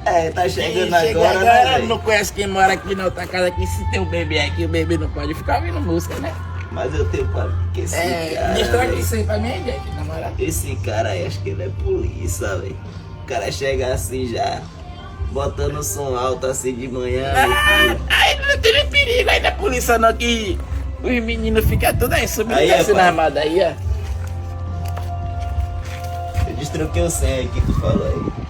É, tá chegando Chega agora, agora, né, velho? não conhece quem mora aqui na outra casa aqui. Se tem um bebê aqui, o bebê não pode ficar ouvindo música, né? Mas eu tenho pra que esse cara, Me extraga velho, isso aí pra mim, gente, na moral. esse cara aí, acho que ele é polícia, velho. O cara chega assim já, botando o som alto assim de manhã, meu filho. Aí não tem nem perigo aí da polícia não, que os meninos ficam tudo aí subindo Aí, assim rapaz. na armada aí, ó. Eu destroquei o 100 aí que tu falou aí.